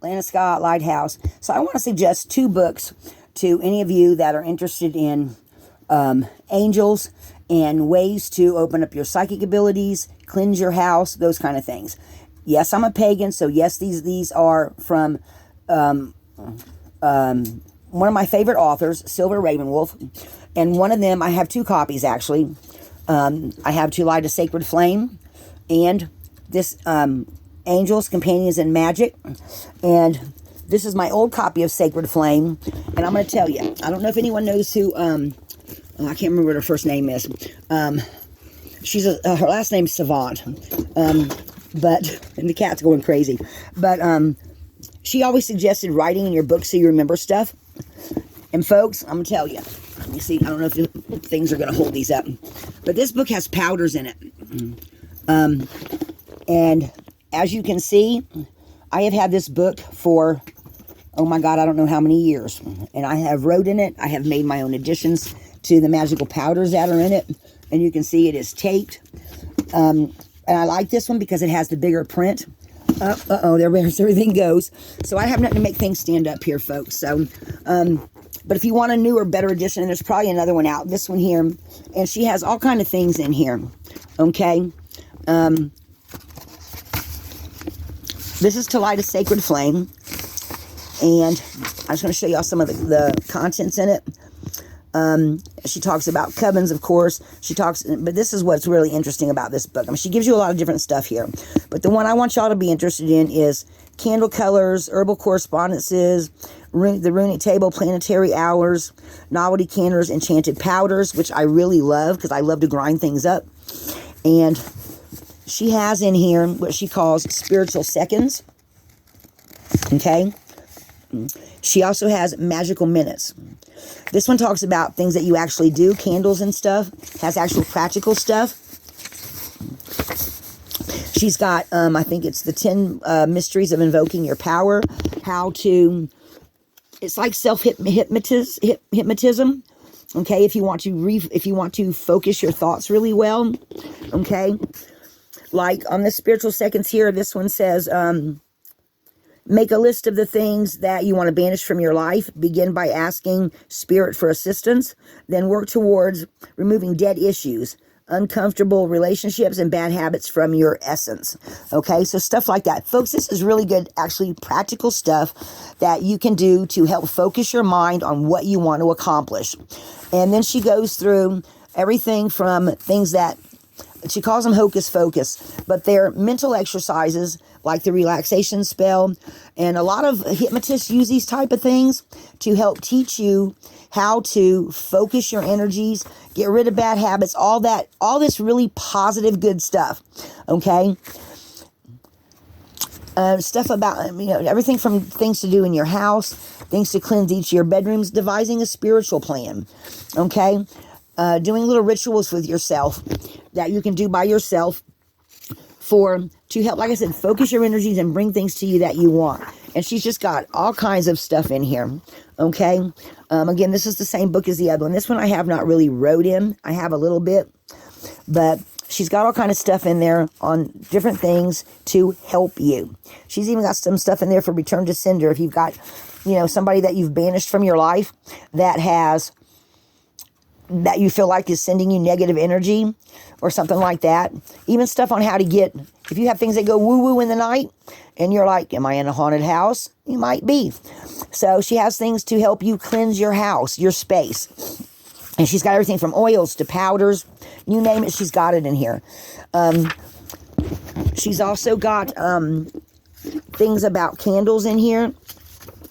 Laniska Lighthouse. So I want to suggest 2 books to any of you that are interested in angels and ways to open up your psychic abilities, cleanse your house, those kind of things. Yes, I'm a pagan, so yes, these are from one of my favorite authors, Silver Ravenwolf, and one of them, I have 2 copies actually. I have To Light a Sacred Flame, and this Angels, Companions, and Magic, and this is my old copy of Sacred Flame, and I'm going to tell you, I don't know if anyone knows who, I can't remember what her first name is. She's her last name's Savant, but, and the cat's going crazy, but she always suggested writing in your book so you remember stuff. And folks, I'm going to tell you, let me see, I don't know if things are going to hold these up, but this book has powders in it. And as you can see, I have had this book for, oh my God, I don't know how many years. And I have wrote in it. I have made my own additions to the magical powders that are in it. And you can see it is taped. And I like this one because it has the bigger print. There's everything goes. So I have nothing to make things stand up here, folks. So, but if you want a newer, better edition, there's probably another one out. This one here. And she has all kind of things in here. Okay. This is To Light a Sacred Flame. And I'm just going to show y'all some of the contents in it. She talks about covens, of course. She talks, but this is what's really interesting about this book. I mean, she gives you a lot of different stuff here. But the one I want y'all to be interested in is candle colors, herbal correspondences, the runic table, planetary hours, novelty candles, enchanted powders, which I really love because I love to grind things up. And she has in here what she calls spiritual seconds. Okay. She also has magical minutes. This one talks about things that you actually do, candles and stuff. Has actual practical stuff. She's got, I think it's the 10 mysteries of invoking your power. How to, it's like hypnotism. Okay, if you want to focus your thoughts really well. Okay, like on the spiritual seconds here, this one says, make a list of the things that you want to banish from your life. Begin by asking spirit for assistance. Then work towards removing dead issues, uncomfortable relationships, and bad habits from your essence. Okay, so stuff like that. Folks, this is really good, actually practical stuff that you can do to help focus your mind on what you want to accomplish. And then she goes through everything from things that she calls them hocus pocus, but they're mental exercises like the relaxation spell. And a lot of hypnotists use these type of things to help teach you how to focus your energies, get rid of bad habits, all this really positive, good stuff. Okay. Stuff about, everything from things to do in your house, things to cleanse each of your bedrooms, devising a spiritual plan. Okay. Doing little rituals with yourself that you can do by yourself to help, like I said, focus your energies and bring things to you that you want. And she's just got all kinds of stuff in here. Okay. Again, this is the same book as the other one. This one I have not really wrote in. I have a little bit, but she's got all kind of stuff in there on different things to help you. She's even got some stuff in there for return to sender. If you've got, somebody that you've banished from your life that you feel like is sending you negative energy or something like that. Even stuff on how to get, if you have things that go woo-woo in the night and you're like, am I in a haunted house? You might be. So she has things to help you cleanse your house, your space. And she's got everything from oils to powders. You name it, she's got it in here. She's also got things about candles in here.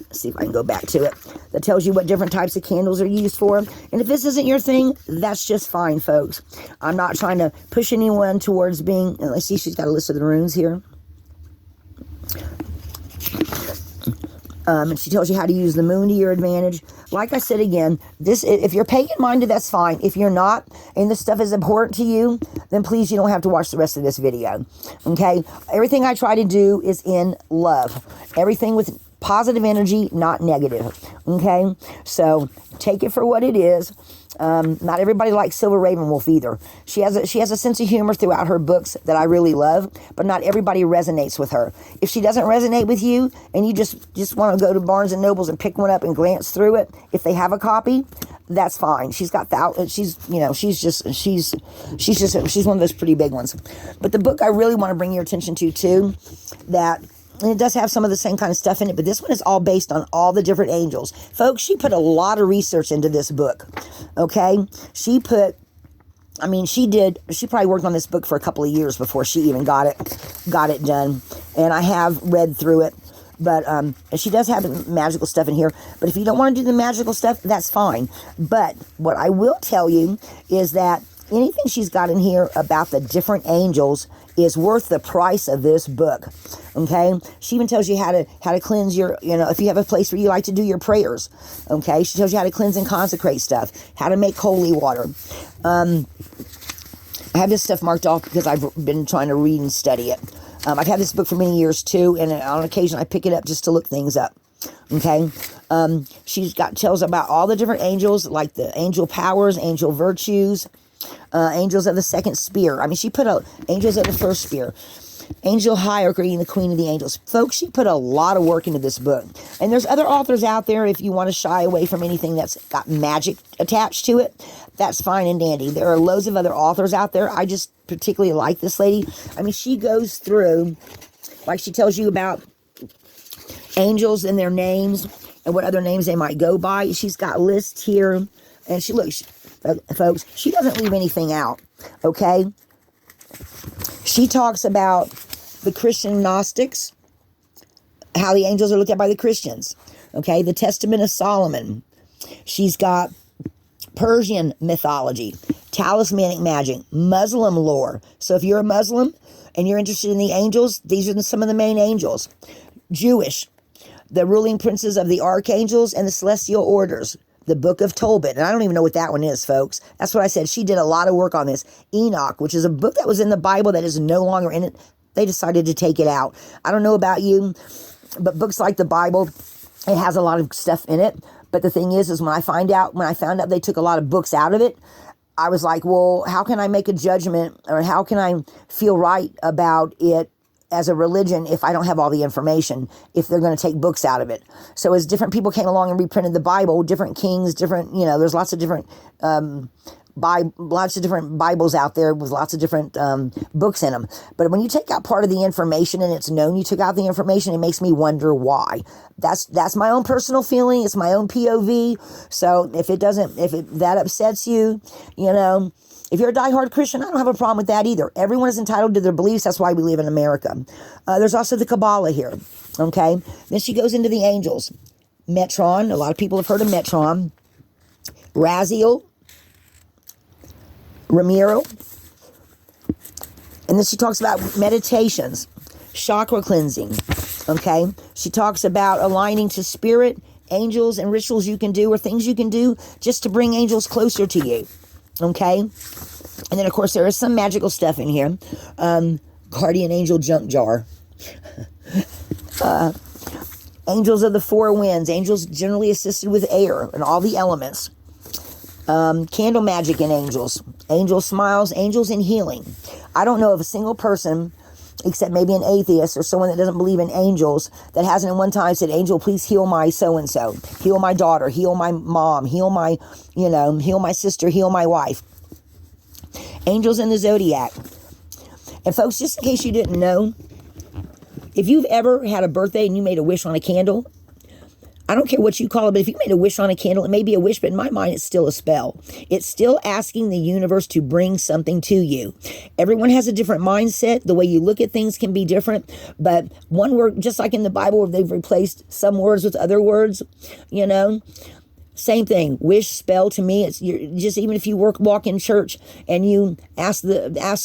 Let's see if I can go back to it. That tells you what different types of candles are used for. And if this isn't your thing, that's just fine, folks. I'm not trying to push anyone towards being... Let's see, she's got a list of the runes here. And she tells you how to use the moon to your advantage. Like I said again, if you're pagan-minded, that's fine. If you're not, and this stuff is important to you, then please, you don't have to watch the rest of this video. Okay? Everything I try to do is in love. Everything with positive energy, not negative. Okay, so take it for what it is. Not everybody likes Silver Ravenwolf either. She has a sense of humor throughout her books that I really love, but not everybody resonates with her. If she doesn't resonate with you, and you just want to go to Barnes and Nobles and pick one up and glance through it, if they have a copy, that's fine. She's got she's one of those pretty big ones. But the book I really want to bring your attention to too, and it does have some of the same kind of stuff in it, but this one is all based on all the different angels. Folks, she put a lot of research into this book, okay? She probably worked on this book for a couple of years before she even got it done, and I have read through it, but she does have magical stuff in here, but if you don't want to do the magical stuff, that's fine. But what I will tell you is that anything she's got in here about the different angels is worth the price of this book. Okay, she even tells you how to cleanse your, if you have a place where you like to do your prayers. Okay, she tells you how to cleanse and consecrate stuff, how to make holy water. I have this stuff marked off because I've been trying to read and study it. I've had this book for many years too, and on occasion I pick it up just to look things up. Okay, she's tells about all the different angels, like the angel powers, angel virtues, angels of the second spear. She put angels of the first spear, angel hierarchy, and the queen of the angels. Folks, she put a lot of work into this book. And there's other authors out there, if you want to shy away from anything that's got magic attached to it, that's fine and dandy. There are loads of other authors out there. I just particularly like this lady. She goes through, like she tells you about angels and their names and what other names they might go by. She's got lists here, and folks, she doesn't leave anything out, okay? She talks about the Christian Gnostics, how the angels are looked at by the Christians, okay? The Testament of Solomon. She's got Persian mythology, talismanic magic, Muslim lore. So if you're a Muslim and you're interested in the angels, these are some of the main angels. Jewish, the ruling princes of the archangels and the celestial orders. The Book of Tobit, and I don't even know what that one is, folks. That's what I said. She did a lot of work on this. Enoch, which is a book that was in the Bible that is no longer in it. They decided to take it out. I don't know about you, but books like the Bible, it has a lot of stuff in it. But the thing is when I found out they took a lot of books out of it, I was like, well, how can I make a judgment, or how can I feel right about it as a religion if I don't have all the information, if they're going to take books out of it? So as different people came along and reprinted the Bible, different kings, different, there's lots of different Bibles out there with lots of different books in them. But when you take out part of the information and it's known you took out the information, it makes me wonder why. That's my own personal feeling. It's my own POV. So if that upsets you, if you're a diehard Christian, I don't have a problem with that either. Everyone is entitled to their beliefs. That's why we live in America. There's also the Kabbalah here. Okay. Then she goes into the angels. Metron. A lot of people have heard of Metron. Raziel. Ramiro. And then she talks about meditations, chakra cleansing. Okay. She talks about aligning to spirit, angels, and rituals you can do, or things you can do just to bring angels closer to you. Okay. And then, of course, there is some magical stuff in here. Guardian angel junk jar. Angels of the four winds. Angels generally assisted with air and all the elements. Candle magic in angels. Angel smiles. Angels in healing. I don't know of a single person, except maybe an atheist or someone that doesn't believe in angels, that hasn't at one time said, angel, please heal my so-and-so. Heal my daughter. Heal my mom. Heal my sister. Heal my wife. Angels in the zodiac. And folks, just in case you didn't know, if you've ever had a birthday and you made a wish on a candle, I don't care what you call it, but if you made a wish on a candle, it may be a wish, but in my mind, it's still a spell. It's still asking the universe to bring something to you. Everyone has a different mindset. The way you look at things can be different, but one word, just like in the Bible, where they've replaced some words with other words, same thing. Wish, spell, to me, it's just, even if you walk in church and you ask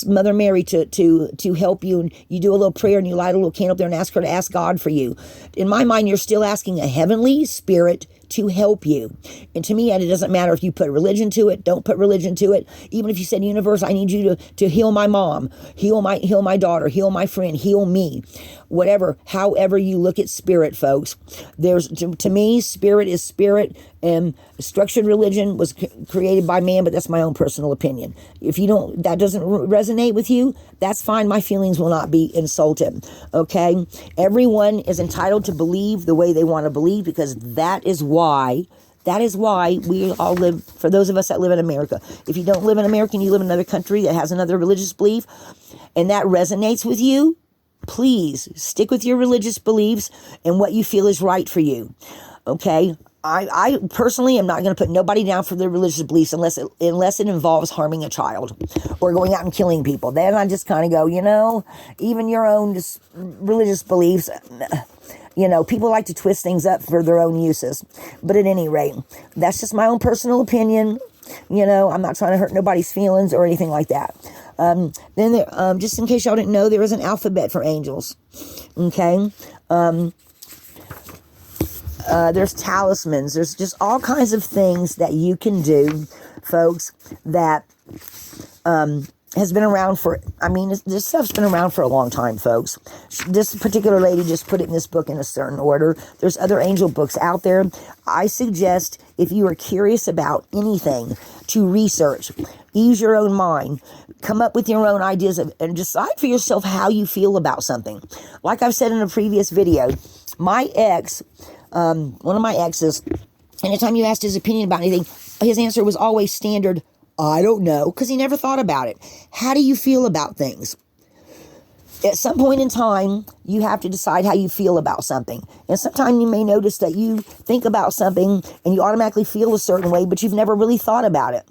Mother Mary to help you, and you do a little prayer and you light a little candle up there and ask her to ask God for you. In my mind, you're still asking a heavenly spirit to help you. And to me, it doesn't matter if you put religion to it, don't put religion to it. Even if you said, universe, I need you to heal my mom, heal my daughter, heal my friend, heal me. Whatever, however you look at spirit, folks. There's to me, spirit is spirit, and structured religion was created by man, but that's my own personal opinion. If that doesn't resonate with you, that's fine. My feelings will not be insulted. Okay? Everyone is entitled to believe the way they want to believe, because that is why we all live, for those of us that live in America. If you don't live in America and you live in another country that has another religious belief, and that resonates with you, please stick with your religious beliefs and what you feel is right for you. Okay? I personally am not going to put nobody down for their religious beliefs unless it involves harming a child or going out and killing people. Then I just kind of go, even your own religious beliefs, people like to twist things up for their own uses. But at any rate, that's just my own personal opinion. I'm not trying to hurt nobody's feelings or anything like that. Then there, just in case y'all didn't know, there is an alphabet for angels. Okay? There's talismans. There's just all kinds of things that you can do, folks, that has been around this stuff's been around for a long time, folks. This particular lady just put it in this book in a certain order. There's other angel books out there. I suggest, if you are curious about anything, to research, ease your own mind, come up with your own ideas, and decide for yourself how you feel about something. Like I've said in a previous video, my ex, one of my exes, anytime you asked his opinion about anything, his answer was always standard, I don't know, because he never thought about it. How do you feel about things? At some point in time, you have to decide how you feel about something. And sometimes you may notice that you think about something and you automatically feel a certain way, but you've never really thought about it.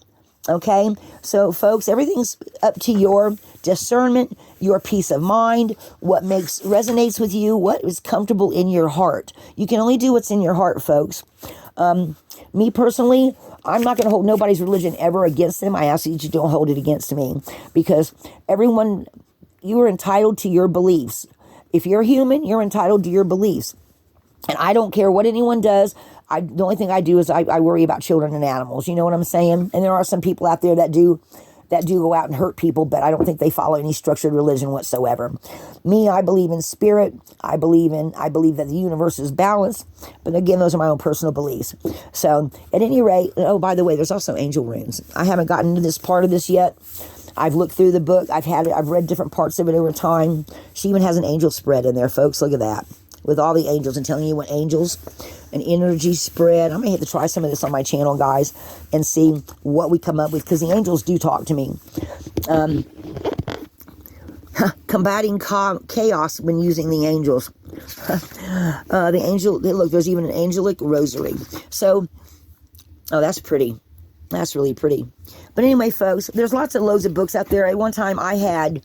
Okay? So, folks, everything's up to your discernment, your peace of mind, what resonates with you, what is comfortable in your heart. You can only do what's in your heart, folks. Me personally, I'm not going to hold nobody's religion ever against them. I ask that you don't hold it against me, because you are entitled to your beliefs. If you're human, you're entitled to your beliefs. And I don't care what anyone does. The only thing I do is I worry about children and animals. You know what I'm saying? And there are some people out there that do go out and hurt people, but I don't think they follow any structured religion whatsoever. Me, I believe in spirit. I believe that the universe is balanced. But again, those are my own personal beliefs. So at any rate, oh, by the way, there's also angel runes. I haven't gotten into this part of this yet. I've looked through the book. I've read different parts of it over time. She even has an angel spread in there, folks. Look at that. With all the angels and telling you what angels and energy spread. I'm going to have to try some of this on my channel, guys, and see what we come up with, because the angels do talk to me. Combating chaos when using the angels. Look, there's even an angelic rosary. So, that's pretty. That's really pretty. But anyway, folks, there's lots of books out there. At one time, I had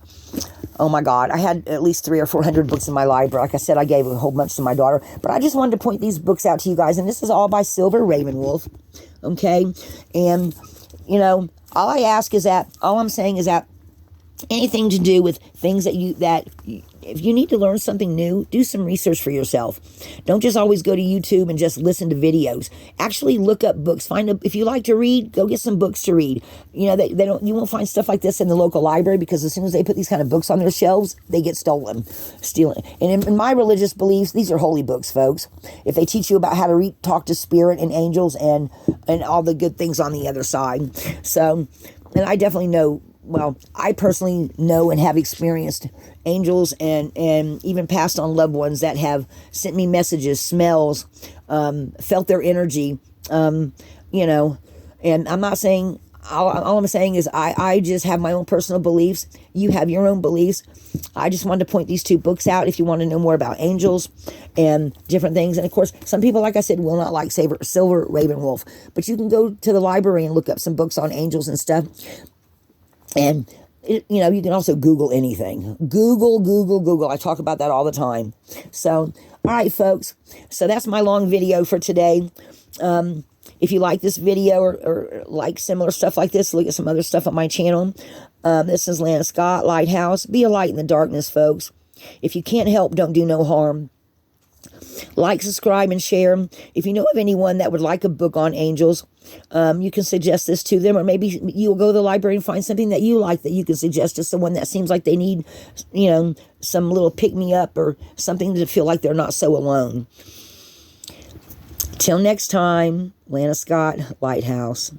at least 300 or 400 books in my library. Like I said, I gave a whole bunch to my daughter. But I just wanted to point these books out to you guys. And this is all by Silver Ravenwolf. Okay? And, all I'm saying is that anything to do with things if you need to learn something new, do some research for yourself. Don't just always go to YouTube and just listen to videos. Actually look up books. If you like to read, go get some books to read. You won't find stuff like this in the local library, because as soon as they put these kind of books on their shelves, they get stealing. And in my religious beliefs, these are holy books, folks. If they teach you about how to talk to spirit and angels and all the good things on the other side. So, and I definitely know, I personally know and have experienced angels and even passed on loved ones that have sent me messages, smells, felt their energy, and I'm not saying, all I'm saying is I just have my own personal beliefs. You have your own beliefs. I just wanted to point these two books out if you want to know more about angels and different things. And of course, some people, like I said, will not like Silver Ravenwolf, but you can go to the library and look up some books on angels and stuff. And, you can also Google anything. Google. I talk about that all the time. So, all right, folks. So that's my long video for today. If you like this video or like similar stuff like this, look at some other stuff on my channel. This is Lana Scott, Lighthouse. Be a light in the darkness, folks. If you can't help, don't do no harm. Like, subscribe, and share. If you know of anyone that would like a book on angels, you can suggest this to them, or maybe you'll go to the library and find something that you like that you can suggest to someone that seems like they need, some little pick-me-up or something to feel like they're not so alone. Till next time, Lana Scott, Lighthouse.